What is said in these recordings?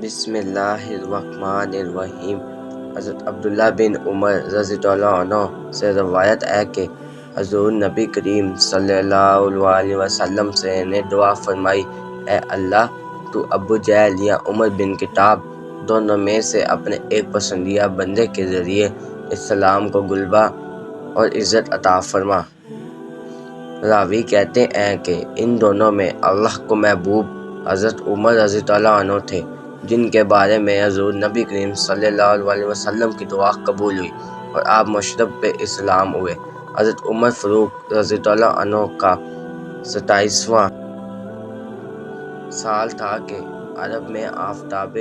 بسم اللہ الرحمن الرحیم۔ حضرت عبداللہ بن عمر رضی اللہ عنہ سے روایت ہے کہ حضور نبی کریم صلی اللہ علیہ وسلم سے نے دعا فرمائی، اے اللہ تو ابو جہل یا عمر بن کطاب دونوں میں سے اپنے ایک پسندیدہ بندے کے ذریعے اسلام کو غلبہ اور عزت عطا فرما۔ راوی کہتے ہیں کہ ان دونوں میں اللہ کو محبوب حضرت عمر رضی اللہ عنہ تھے، جن کے بارے میں حضور نبی کریم صلی اللہ علیہ وسلم کی دعا قبول ہوئی اور آپ مشرب اسلام ہوئے۔ حضرت عمر فاروق رضی اللہ عنہ کا 27واں سال تھا کہ عرب میں آفتاب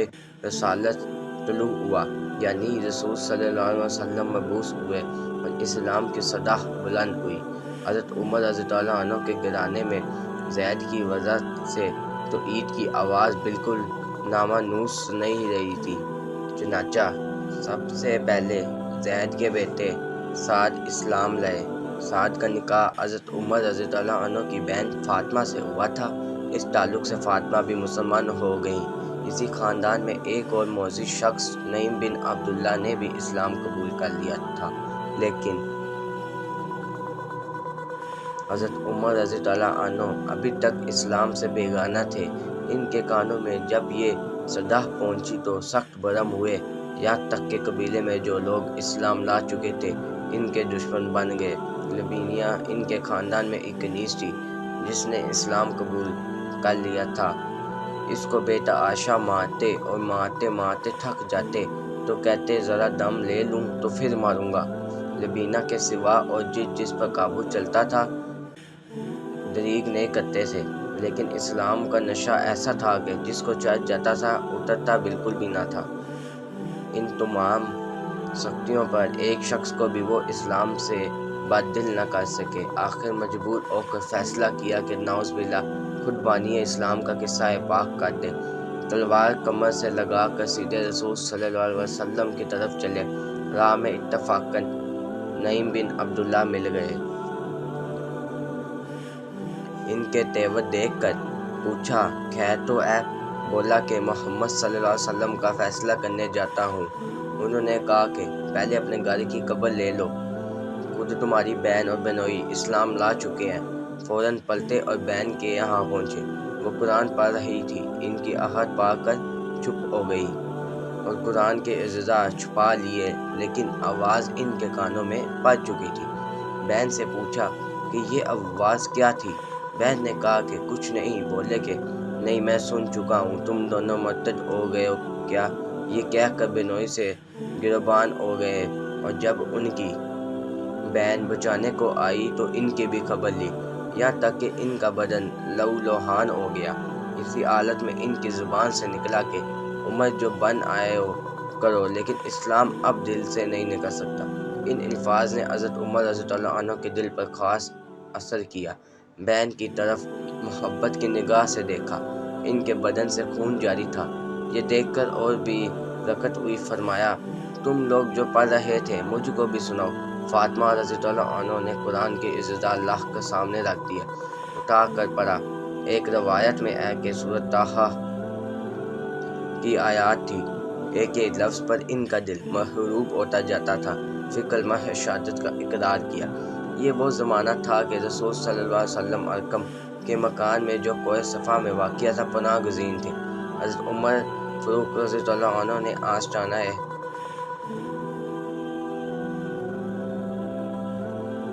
رسالت طلوع ہوا، یعنی رسول صلی اللہ علیہ وسلم مبعوث ہوئے اور اسلام کی صدا بلند ہوئی۔ حضرت عمر رضی اللہ عنہ کے گھرانے میں زید کی وجہ سے تو عید کی آواز بالکل نامانوس نہیں رہی تھی، چنانچہ سب سے پہلے زید کے بیٹے سعد اسلام لائے۔ سعد کا نکاح حضرت عمر رضی اللہ عنہ کی بہن فاطمہ سے ہوا تھا۔ اس تعلق سے فاطمہ بھی مسلمان ہو گئیں۔ اسی خاندان میں ایک اور معزز شخص نعیم بن عبداللہ نے بھی اسلام قبول کر لیا تھا، لیکن حضرت عمر رضی اللہ عنہ ابھی تک اسلام سے بیگانہ تھے۔ ان کے کانوں میں جب یہ صدا پہنچی تو سخت برہم ہوئے، یہاں تک کہ قبیلے میں جو لوگ اسلام لا چکے تھے ان کے دشمن بن گئے۔ لبنیہ ان کے خاندان میں ایک کنیز تھی جس نے اسلام قبول کر لیا تھا۔ اس کو بے تحاشا مارتے اور مارتے مارتے تھک جاتے تو کہتے ذرا دم لے لوں تو پھر ماروں گا۔ لبنیہ کے سوا اور جس پر قابو چلتا تھا دریغ نہیں کرتے تھے، لیکن اسلام کا نشہ ایسا تھا کہ جس کو چڑھ جاتا تھا اترتا بالکل بھی نہ تھا۔ ان تمام سختیوں پر ایک شخص کو بھی وہ اسلام سے بد دل نہ کر سکے۔ آخر مجبور ہو کر فیصلہ کیا کہ نعوذ باللہ خود بانی اسلام کا قصہ پاک کر دے۔ تلوار کمر سے لگا کر سیدھے رسول صلی اللہ علیہ وسلم کی طرف چلے۔ راہ میں اتفاقاً نعیم بن عبداللہ مل گئے۔ ان کے تیور دیکھ کر پوچھا، خیر تو ہے؟ بولا کہ محمد صلی اللہ علیہ وسلم کا فیصلہ کرنے جاتا ہوں۔ انہوں نے کہا کہ پہلے اپنے گھر کی خبر لے لو، خود تمہاری بہن اور بہنوئی اسلام لا چکے ہیں۔ فوراً پلٹے اور بہن کے یہاں پہنچے۔ وہ قرآن پڑھ رہی تھی، ان کی آہٹ پا کر چپ ہو گئی اور قرآن کے اجزاء چھپا لیے، لیکن آواز ان کے کانوں میں پڑ چکی تھی۔ بہن سے پوچھا کہ یہ آواز کیا تھی؟ بہن نے کہا کہ کچھ نہیں۔ بولے کہ نہیں، میں سن چکا ہوں، تم دونوں مرتد ہو گئے ہو کیا؟ یہ کہہ کر بہنوئی سے گریباں ہو گئے اور جب ان کی بہن بچانے کو آئی تو ان کی بھی خبر لی، یہاں تک کہ ان کا بدن لہو لہان ہو گیا۔ اسی حالت میں ان کی زبان سے نکلا کہ عمر جو بن آئے ہو کرو، لیکن اسلام اب دل سے نہیں نکل سکتا۔ ان الفاظ نے حضرت عمر رضی اللہ عنہ کے دل پر خاص اثر کیا۔ بہن کی طرف محبت کی نگاہ سے دیکھا، ان کے بدن سے خون جاری تھا۔ یہ دیکھ کر اور بھی رکت ہوئی، فرمایا تم لوگ جو پڑھ رہے تھے مجھ کو بھی سناؤ۔ فاطمہ رضی اللہ عنہ نے قرآن کے اجزاء اللہ کے سامنے رکھ دیے، اٹھا کر پڑھا۔ ایک روایت میں ہے کہ سورۃ طٰہٰ کی آیات تھی۔ ایک ایک لفظ پر ان کا دل محروق ہوتا جاتا تھا۔ پھر کلمہ شہادت کا اقرار کیا۔ یہ وہ زمانہ تھا کہ رسول صلی اللہ علیہ وسلم ارقم کے مکان میں جو کوہ صفا میں واقع تھا پناہ گزین تھے۔ حضرت عمر فاروق رضی اللہ عنہ نے آستانہ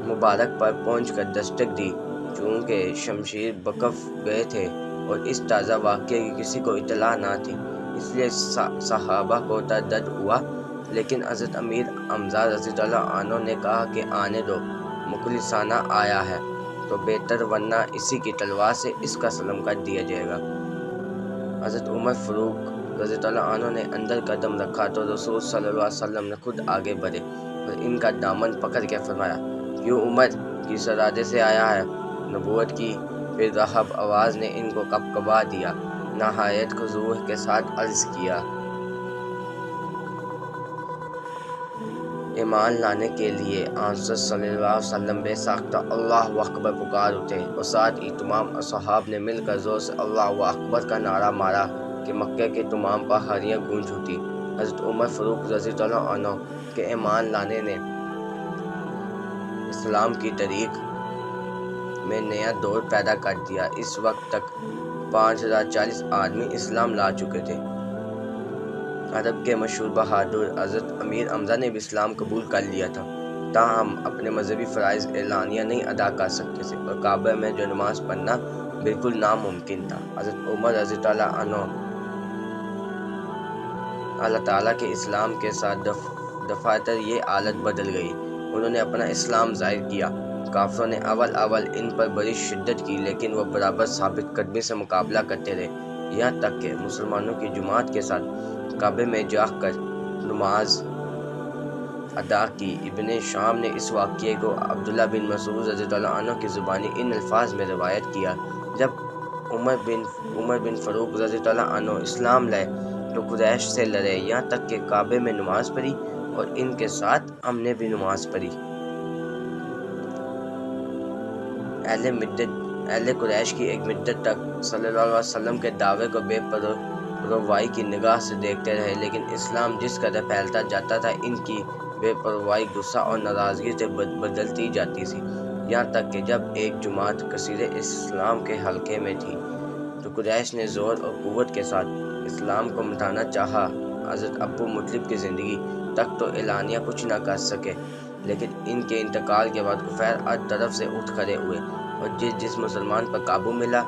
مبارک پر پہنچ کر دستک دی۔ چونکہ شمشیر بکف گئے تھے اور اس تازہ واقعے کی کسی کو اطلاع نہ تھی، اس لیے صحابہ کو تردد ہوا، لیکن حضرت امیر حمزہ رضی اللہ عنہ نے کہا کہ آنے دو، مخلصانہ آیا ہے تو بہتر، ورنہ اسی کی تلوار سے اس کا سلم کر دیا جائے گا۔ حضرت عمر فاروق رضی اللہ عنہ نے اندر قدم رکھا تو رسول صلی اللہ علیہ وسلم نے خود آگے بڑھے اور ان کا دامن پکڑ کے فرمایا، کیوں عمر کس ارادے سے آیا ہے؟ نبوت کی؟ پھر رہب آواز نے ان کو کبکبا دیا، نہایت خضوع کے ساتھ عرض کیا، ایمان لانے کے لیے آنصر صلی اللہ علیہ وسلم بے ساختہ اللہ اکبر پکار اٹھے اور ساتھ ہی تمام اصحاب نے مل کر زور سے اللہ اکبر کا نعرہ مارا کہ مکہ کی تمام پہاڑیاں گونج اٹھی۔ حضرت عمر فاروق رضی اللہ عنہ کے ایمان لانے نے اسلام کی تاریخ میں نیا دور پیدا کر دیا۔ اس وقت تک 5040 آدمی اسلام لا چکے تھے۔ عرب کے مشہور بہادر حضرت امیر حمزہ نے بھی اسلام قبول کر لیا تھا، تاہم اپنے مذہبی فرائض اعلانیہ نہیں ادا کر سکتے تھے اور کعبہ میں جو نماز پڑھنا بالکل ناممکن تھا۔ حضرت عمر رضی اللہ عنہ اللہ تعالیٰ کے اسلام کے ساتھ دفاتر یہ حالت بدل گئی۔ انہوں نے اپنا اسلام ظاہر کیا۔ کافروں نے اول ان پر بڑی شدت کی، لیکن وہ برابر ثابت قدمی سے مقابلہ کرتے رہے، یہاں تک کہ مسلمانوں کی جماعت کے ساتھ کعبے میں جا کر نماز ادا کی۔ ابن شام نے اس واقعے کو عبداللہ بن مسعود رضی اللہ عنہ کی زبانی ان الفاظ میں روایت کیا: جب عمر بن فاروق رضی اللہ عنہ اسلام لائے تو قریش سے لڑے، یہاں تک کہ کعبے میں نماز پڑھی اور ان کے ساتھ ہم نے بھی نماز پڑھی۔ اہل قریش کی ایک مدت تک صلی اللہ علیہ وسلم کے دعوے کو بے پرواہی کی نگاہ سے دیکھتے رہے، لیکن اسلام جس قدر پھیلتا جاتا تھا ان کی بے پرواہی غصہ اور ناراضگی سے بدلتی جاتی تھی، یہاں تک کہ جب ایک جماعت کثیر اسلام کے حلقے میں تھی تو قریش نے زور اور قوت کے ساتھ اسلام کو مٹانا چاہا۔ حضرت ابو مطلب کی زندگی تک تو اعلانیہ کچھ نہ کر سکے، لیکن ان کے انتقال کے بعد کفار ہر طرف سے اٹھ کھڑے ہوئے اور جس مسلمان پر قابو ملا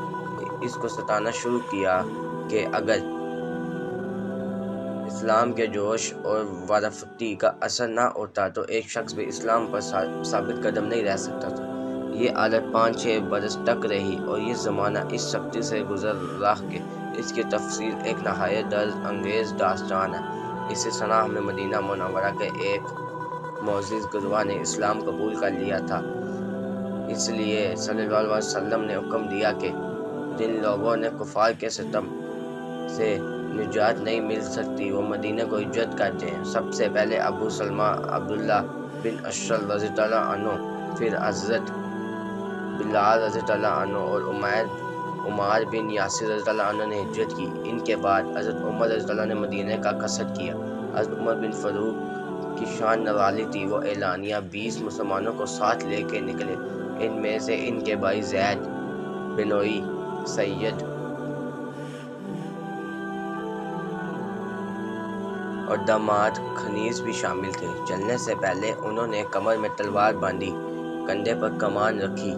اس کو ستانا شروع کیا کہ اگر اسلام کے جوش اور وارفتی کا اثر نہ ہوتا تو ایک شخص بھی اسلام پر ثابت قدم نہیں رہ سکتا تھا۔ یہ حالت 5-6 برس تک رہی اور یہ زمانہ اس سختی سے گزرا کہ اس کی تفصیل ایک نہایت درد انگیز داستان ہے۔ اسی سنہ میں مدینہ منورہ کے ایک معزز گروہ نے اسلام قبول کر لیا تھا، اس لیے صلی اللہ علیہ وسلم نے حکم دیا کہ جن لوگوں نے کفار کے ستم سے نجات نہیں مل سکتی وہ مدینہ کو ہجرت کر دیں۔ سب سے پہلے ابو سلمہ عبداللہ بن اشرف رضی اللہ عنہ، پھر حضرت بلال رضی اللہ عنہ اور عمار بن یاسر رضی اللہ عنہ نے ہجرت کی۔ ان کے بعد حضرت عمر رضی اللہ عنہ نے مدینہ کا قصد کیا۔ حضرت عمر بن فاروق کی شان نرالی تھی، وہ اعلانیہ 20 مسلمانوں کو ساتھ لے کے نکلے۔ ان میں سے ان کے بھائی زید، بنوئی سید اور داماد خنیس بھی شامل تھے۔ چلنے سے پہلے انہوں نے کمر میں تلوار باندھی، کندھے پر کمان رکھی،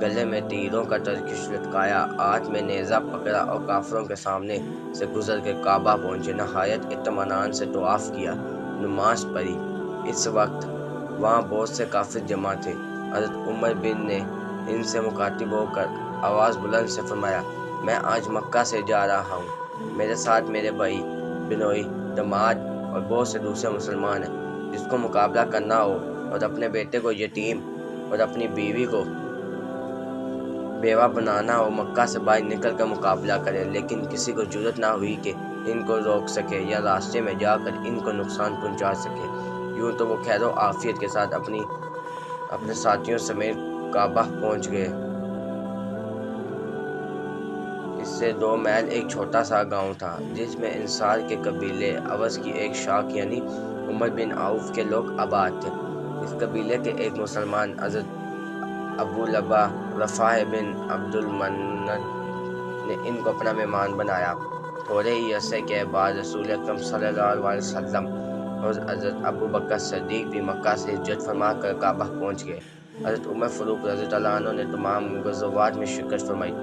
گلے میں تیروں کا ترکش لٹکایا، ہاتھ میں نیزہ پکڑا اور کافروں کے سامنے سے گزر کے کعبہ پہنچے۔ نہایت اطمینان سے طواف کیا، نماز پڑھی۔ اس وقت وہاں بہت سے کافر جمع تھے۔ حضرت عمر بن نے ان سے مخاطب ہو کر آواز بلند سے فرمایا: میں آج مکہ سے جا رہا ہوں، میرے ساتھ میرے بھائی، بنوئی، داماد اور بہت سے دوسرے مسلمان ہیں۔ جس کو مقابلہ کرنا ہو اور اپنے بیٹے کو یتیم اور اپنی بیوی کو بیوہ بنانا ہو مکہ سے باہر نکل کر مقابلہ کرے۔ لیکن کسی کو جرأت نہ ہوئی کہ ان کو روک سکے یا راستے میں جا کر ان کو نقصان پہنچا سکے۔ یوں تو وہ خیر و عافیت کے ساتھ اپنے ساتھیوں سمیت کعبہ پہنچ گئے۔ اس سے 2 میل ایک چھوٹا سا گاؤں تھا جس میں انصار کے قبیلے اوس کی ایک شاخ یعنی عمر بن عوف کے لوگ آباد تھے۔ اس قبیلے کے ایک مسلمان حضرت ابو لبا رفاع بن عبد المنت نے ان کو اپنا مہمان بنایا۔ تھوڑے ہی عرصے کے بعد رسول اکرم صلی اللہ علیہ وسلم اور حضرت ابو بکر صدیق بھی مکہ سے ہجرت فرما کر کعبہ پہنچ گئے۔ حضرت عمر فاروق رضی اللہ عنہ نے تمام غزوات میں شرکت فرمائی۔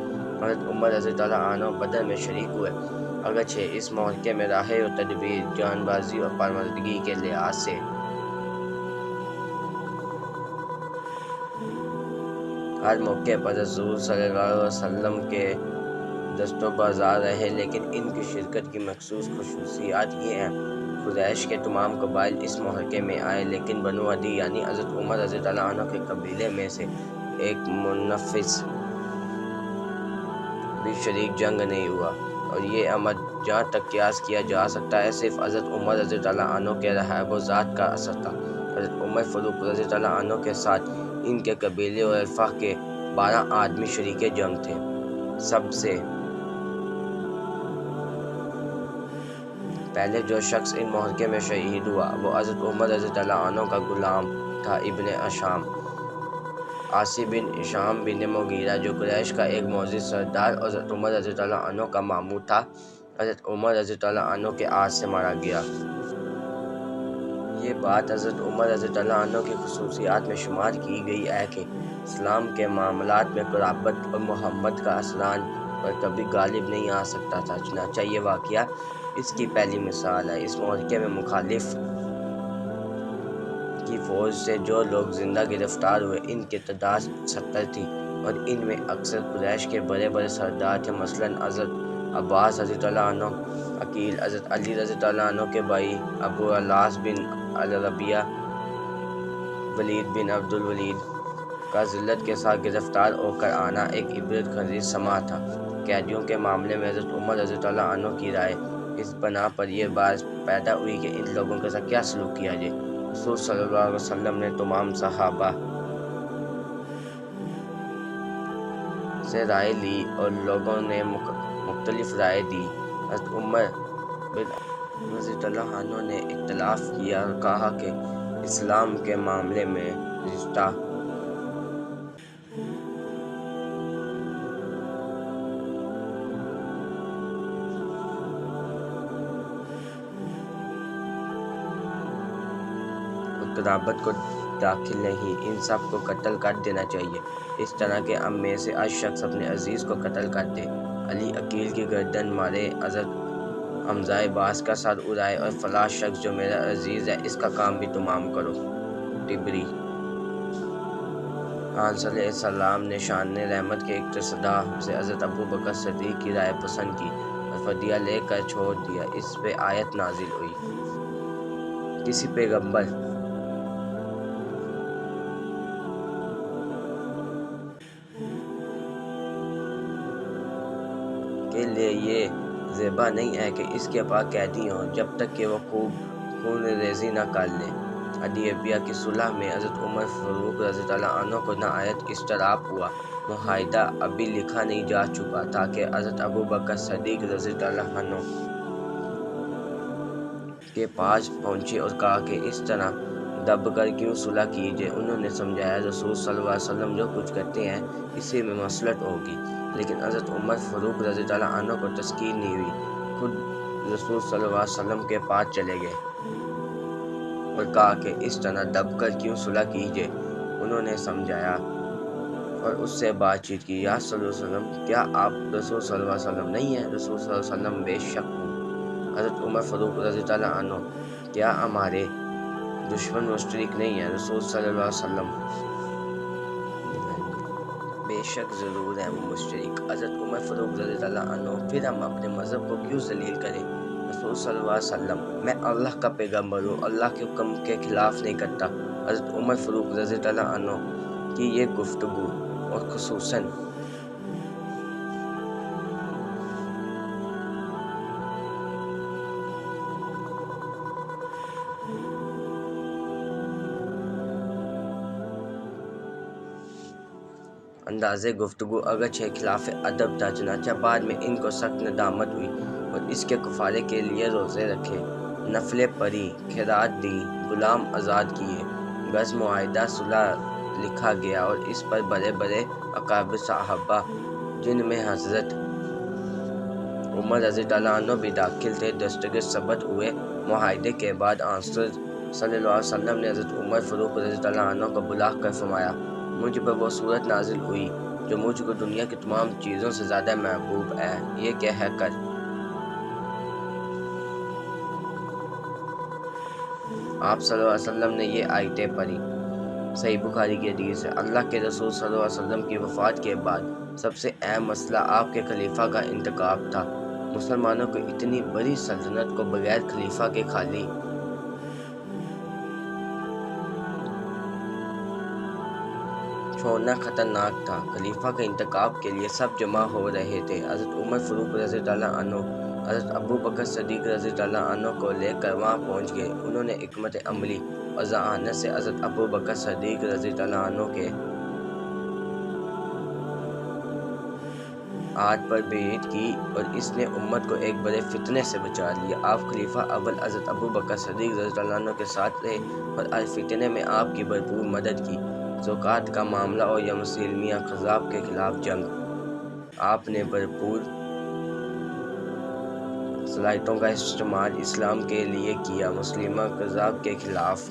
حضرت عمر رضی اللہ عنہ بدر میں شریک ہوئے، اگرچہ اس معرکے میں راہ و تدبیر، جان بازی اور پامردگی کے لحاظ سے ہر موقع پر رسول صلی اللہ علیہ وسلم کے دست و بازار رہے، لیکن ان کی شرکت کی مخصوص خصوصیات یہ ہیں: قریش کے تمام قبائل اس معرکے میں آئے، لیکن بنو عدی یعنی حضرت عمر رضی اللہ عنہ کے قبیلے میں سے ایک منفس بھی شریک جنگ نہیں ہوا، اور یہ امر جہاں تک قیاس کیا جا سکتا ہے صرف حضرت عمر رضی اللہ عنہ کے رہب و ذات کا اثر تھا۔ حضرت عمر فاروق رضی اللہ عنہ کے ساتھ ان کے قبیلے اور حلفاء کے 12 آدمی شریک جنگ تھے۔ سب سے پہلے جو شخص ان معرکے میں شہید ہوا وہ حضرت عمر رضی اللہ عنہ کا غلام تھا، ابن اشام، عاصی بن ہشام بن مغیرہ، جو قریش کا ایک معزز سردار اور حضرت عمر رضی اللہ عنہ کا ماموں تھا۔ حضرت عمر رضی اللہ عنہ کے ہاتھ سے مارا گیا۔ یہ بات حضرت عمر رضی اللہ عنہ کی خصوصیات میں شمار کی گئی ہے کہ اسلام کے معاملات میں قرابت اور محبت کا اثران پر کبھی غالب نہیں آ سکتا تھا۔ چنانچہ یہ واقعہ اس کی پہلی مثال ہے۔ اس معرکے میں مخالف کی فوج سے جو لوگ زندہ گرفتار ہوئے ان کی تعداد 70 تھی، اور ان میں اکثر قریش کے بڑے بڑے سردار تھے، مثلاً حضرت عباس رضی اللہ عنہ، عقیل، حضرت علی رضی اللہ عنہ کے بھائی ابو العاص بن الربیع، ولید بن عبد الولید کا ذلت کے ساتھ گرفتار ہو کر آنا ایک عبرت خیز سماع تھا۔ قیدیوں کے معاملے میں حضرت عمر رضی اللہ عنہ کی رائے اس بنا پر یہ بات پیدا ہوئی کہ ان لوگوں کے ساتھ کیا سلوک کیا جائے۔ رسول صلی اللہ علیہ وسلم نے تمام صحابہ سے رائے لی اور لوگوں نے مختلف رائے دی۔ حضرت عمر بن رضی اللہ عنہ نے اختلاف کیا اور کہا کہ اسلام کے معاملے میں رشتہ اور قرابت کو داخل نہیں، ان سب کو قتل کر دینا چاہیے، اس طرح کہ ہم میں سے ہر شخص اپنے عزیز کو قتل کر دے۔ علی عقیل کی گردن مارے، حضرت حمزہ عباس کا سر اڑائے اور فلاں شخص جو میرا عزیز ہے اس کا کام بھی تمام کرو۔ ٹبری۔ آن صلی اللہ علیہ وسلم نے شان رحمت کے اقتضاء سے حضرت ابوبکر صدیق کی رائے پسند کی اور فدیہ لے کر چھوڑ دیا۔ اس پہ آیت نازل ہوئی۔ کسی پیغمبر کے لیے یہ زیبا نہیں ہے کہ اس کے پاس قیدی ہوں جب تک کہ وہ خوب خون ریزی نہ کر لے۔ حدیبیہ کی صلح میں حضرت عمر فاروق رضی اللہ عنہ کو نہایت اضطراب ہوا۔ معاہدہ ابھی لکھا نہیں جا چکا تھا کہ حضرت ابوبکر صدیق رضی اللہ عنہ کے پاس پہنچے اور کہا کہ اس طرح دب کر کیوں صلح کی جائے۔ انہوں نے سمجھایا رسول صلی اللہ علیہ وسلم جو کچھ کرتے ہیں اسی میں مصلحت ہوگی، لیکن حضرت عمر فاروق رضی اللہ عنہ کو تسکین نہیں ہوئی، خود رسول صلی اللہ علیہ وسلم کے پاس چلے گئے اور کہا کہ اس طرح دب کر کیوں صلح کی جائے۔ انہوں نے سمجھایا اور اس سے بات چیت کی، یا صلی اللہ علیہ وسلم کیا آپ رسول صلی اللہ علیہ وسلم نہیں ہیں؟ رسول صلی اللہ علیہ وسلم بے شک ہوں۔ حضرت عمر فاروق رضی اللہ عنہ کیا ہمارے دشمن مشترک نہیں ہیں؟ رسول صلی اللہ علیہ وسلم بے شک ضرور ہیں وہ مشترک۔ حضرت عمر فاروق رضی اللہ عنہ پھر ہم اپنے مذہب کو کیوں ذلیل کریں؟ رسول صلی اللہ علیہ وسلم میں اللہ کا پیغمبر ہوں، اللہ کے حکم کے خلاف نہیں کرتا۔ حضرت عمر فاروق رضی اللہ عنہ کی یہ گفتگو اور خصوصاً انداز گفتگو اگرچہ خلاف ادب تھا، چنانچہ بعد میں ان کو سخت ندامت ہوئی اور اس کے کفارے کے لیے روزے رکھے، نفلیں پڑھی، خیرات دی، غلام آزاد کیے۔ غرض معاہدہ صلح لکھا گیا اور اس پر بڑے بڑے اکابر صحابہ جن میں حضرت عمر رضی اللہ عنہ بھی داخل تھے دستگیر ثبت ہوئے۔ معاہدے کے بعد آن صلی اللہ علیہ وسلم نے حضرت عمر فاروق رضی اللہ عنہ کو بلا کر فرمایا، مجھ پر وہ صورت نازل ہوئی جو مجھ کو دنیا کی تمام چیزوں سے زیادہ محبوب ہے، یہ کہہ کر آپ صلی اللہ علیہ وسلم نے یہ آیتیں پڑھی۔ صحیح بخاری کی حدیث ہے، اللہ کے رسول صلی اللہ علیہ وسلم کی وفات کے بعد سب سے اہم مسئلہ آپ کے خلیفہ کا انتخاب تھا۔ مسلمانوں کو اتنی بڑی سلطنت کو بغیر خلیفہ کے خالی چھوڑنا خطرناک تھا۔ خلیفہ کے انتخاب کے لیے سب جمع ہو رہے تھے۔ حضرت عمر فاروق رضی اللہ عنہ حضرت ابوبکر صدیق رضی اللہ عنہ کو لے کر وہاں پہنچ گئے۔ انہوں نے حکمت عملی اور ذہانت سے حضرت ابوبکر صدیق رضی اللہ عنہ کے آج پر بیعت کی اور اس نے امت کو ایک بڑے فتنے سے بچا لیا۔ آپ خلیفہ اول حضرت ابو بکر صدیق رضی اللہ عنہ کے ساتھ رہے اور ہر فتنے میں آپ کی بھرپور مدد کی۔ زکوٰۃ کا معاملہ اور یا مسلمیہ قذاب کے خلاف جنگ، آپ نے بھرپور صلاحیتوں کا استعمال اسلام کے لیے کیا۔ مسلمہ قذاب کے خلاف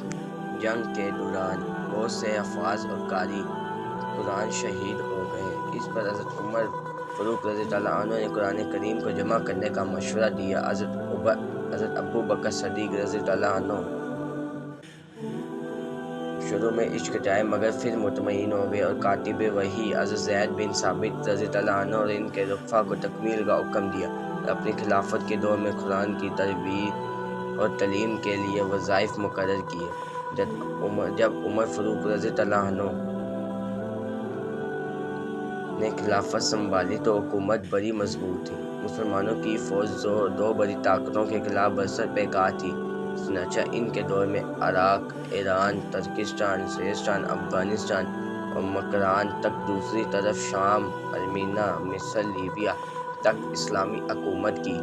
جنگ کے دوران بہت سے حفاظ اور قاری قرآن شہید ہو گئے۔ اس پر حضرت عمر فاروق رضی اللہ عنہ نے قرآن کریم کو جمع کرنے کا مشورہ دیا۔ حضرت ابو بکر صدیق رضی اللہ عنہ شروع میں ہچکچائے مگر پھر مطمئن ہو گئے اور کاتب وحی حضرت زید بن ثابت رضی اللہ عنہ اور ان کے رفقا کو تکمیل کا حکم دیا اور اپنی خلافت کے دور میں قرآن کی تربیت اور تعلیم کے لیے وظائف مقرر کیے۔ جب عمر فاروق رضی اللہ عنہ نے خلافت سنبھالی تو حکومت بڑی مضبوط تھی۔ مسلمانوں کی فوج دو بڑی طاقتوں کے خلاف برسر پیکار تھی، چنانچہ ان کے دور میں عراق، ایران، ترکستان، سیستان، افغانستان اور مکران تک، دوسری طرف شام، ارمینہ، مصر، لیبیا تک اسلامی حکومت کی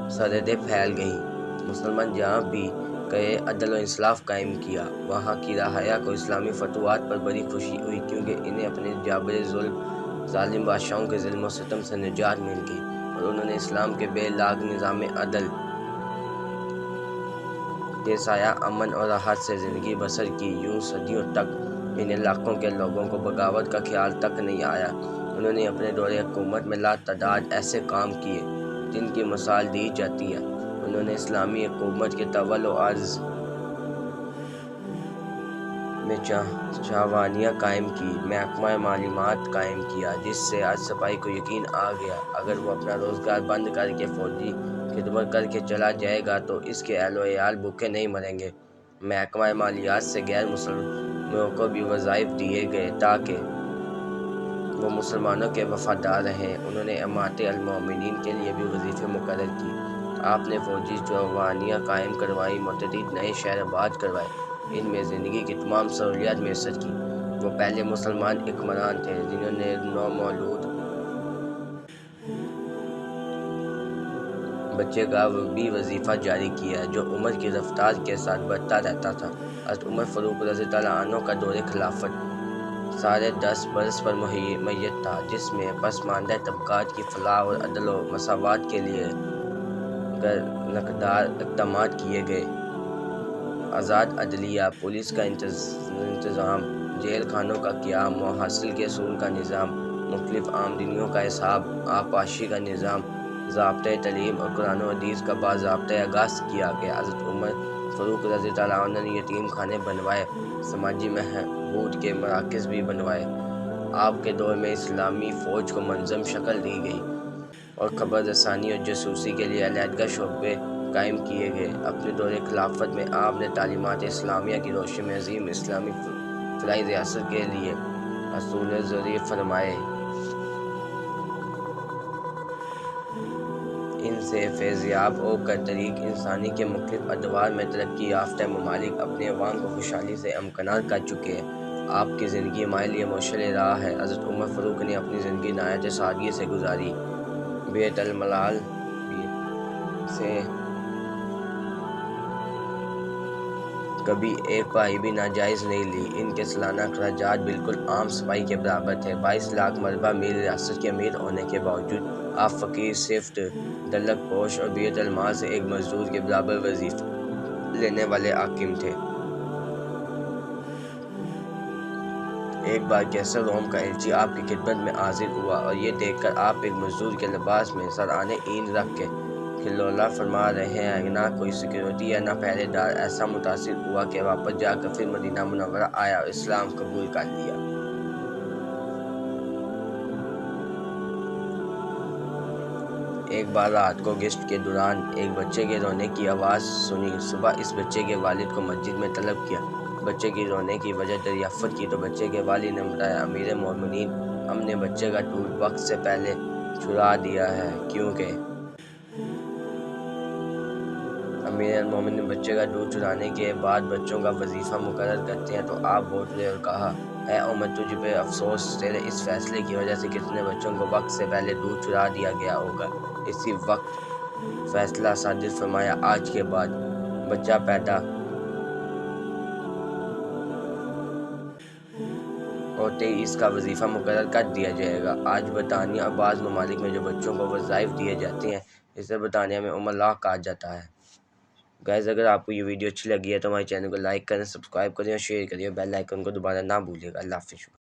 سرحدیں پھیل گئیں۔ مسلمان جہاں بھی گئے عدل و انصاف قائم کیا۔ وہاں کی رعایا کو اسلامی فتوحات پر بڑی خوشی ہوئی کیونکہ انہیں اپنے جابر ظالم بادشاہوں کے ظلم و ستم سے نجات مل گئی اور انہوں نے اسلام کے بے لاگ نظام عدل کے سایہ امن اور راحت سے زندگی بسر کی۔ یوں صدیوں تک ان علاقوں کے لوگوں کو بغاوت کا خیال تک نہیں آیا۔ انہوں نے اپنے دور حکومت میں لاتعداد ایسے کام کیے جن کی مثال دی جاتی ہے۔ انہوں نے اسلامی حکومت کے طول و عرض میں چھاؤنیاں قائم کی، محکمہ معلومات قائم کیا جس سے ہر سپاہی کو یقین آ گیا اگر وہ اپنا روزگار بند کر کے فوجی خدمت کر کے چلا جائے گا تو اس کے اہل و عیال بھوکے نہیں مریں گے۔ محکمہ مالیات سے غیر مسلموں کو بھی وظائف دیے گئے تاکہ وہ مسلمانوں کے وفادار رہیں۔ انہوں نے امہات المومنین کے لیے بھی وظیفے مقرر کی۔ آپ نے فوجی چھاؤنیاں قائم کروائیں، متعدد نئے شہر آباد کروائے، ان میں زندگی کی تمام سہولیات میسر کی۔ وہ پہلے مسلمان حکمران تھے جنہوں نے نومولود بچے کا بھی وظیفہ جاری کیا جو عمر کی رفتار کے ساتھ بڑھتا رہتا تھا۔ حضرت عمر فاروق رضی اللہ عنہ کا دور خلافت 10.5 برس پر میت تھا جس میں پسماندہ طبقات کی فلاح اور عدل و مساوات کے لیے غرنقدار اقدامات کیے گئے۔ آزاد عدلیہ، پولیس کا انتظام، جیل خانوں کا قیام، محاصیل کے اصول کا نظام، مختلف آمدنیوں کا حساب، آبپاشی کا نظام، ضابطۂ تعلیم اور قرآن و حدیث کا باضابطہ آغاز کیا گیا۔ حضرت عمر فاروق رضی اللہ عنہ نے یتیم خانے بنوائے، سماجی بہبود کے مراکز بھی بنوائے۔ آپ کے دور میں اسلامی فوج کو منظم شکل دی گئی اور خبر رسانی اور جاسوسی کے لیے علیحدہ شعبے قائم کیے گئے۔ اپنے دور خلافت میں آپ نے تعلیمات اسلامیہ کی روشنی میں عظیم اسلامی فلاحی ریاست کے لیے اصول ضروری فرمائے۔ ان سے فیضیاب ہو کر تاریخ انسانی کے مختلف ادوار میں ترقی یافتہ ممالک اپنے عوام کو خوشحالی سے ہمکنار کر چکے ہیں۔ آپ کی زندگی ہمارے لیے مشعل راہ ہے۔ حضرت عمر فاروق نے اپنی زندگی نہایت سادگی سے گزاری، بیت المال سے کبھی ایک پائی بھی ناجائز نہیں لی۔ ان کے سالانہ اخراجات بالکل عام سپاہی کے برابر تھے۔ 22 لاکھ مربع میل ریاست کے امیر ہونے کے باوجود آپ فقیر، صفت، دلک پوش اور بیت المال سے ایک مزدور کے برابر وظیفہ لینے والے حاکم تھے۔ ایک بار کیسر روم کا ایلچی آپ کی خدمت میں حاضر ہوا اور یہ دیکھ کر آپ ایک مزدور کے لباس میں سرانِ اینٹ رکھ کے کھلولا فرما رہے ہیں، نہ کوئی سیکورٹی ہے نہ پہرے دار، ایسا متاثر ہوا کہ واپس جا کر پھر مدینہ منورہ آیا اور اسلام قبول کر لیا۔ ایک بار رات کو گشت کے دوران ایک بچے کے رونے کی آواز سنی۔ صبح اس بچے کے والد کو مسجد میں طلب کیا۔ بچے کی رونے کی وجہ دریافت کی تو بچے کے والد نے بتایا، امیر مومنین، ہم نے بچے کا دودھ وقت سے پہلے چھڑا دیا ہے کیونکہ امیر المومنین بچے کا دودھ چرانے کے بعد بچوں کا وظیفہ مقرر کرتے ہیں تو آپ بولے اور کہا، اے عمر، تجھ پہ افسوس، تیرے اس فیصلے کی وجہ سے کتنے بچوں کو وقت سے پہلے دودھ چرا دیا گیا ہوگا۔ اسی وقت فیصلہ صادر فرمایا، آج کے بعد بچہ پیدا ہوتے ہی اس کا وظیفہ مقرر کر دیا جائے گا۔ آج برطانیہ اور بعض ممالک میں جو بچوں کو وظائف دیے جاتے ہیں، اسے برطانیہ میں لا کہا جاتا ہے۔ گائز، اگر آپ کو یہ ویڈیو اچھی لگی ہے تو ہمارے چینل کو لائک کریں، سبسکرائب کریں اور شیئر کریں اور بیل آئیکن کو دبانا نہ بھولیے گا۔ اللہ حافظ۔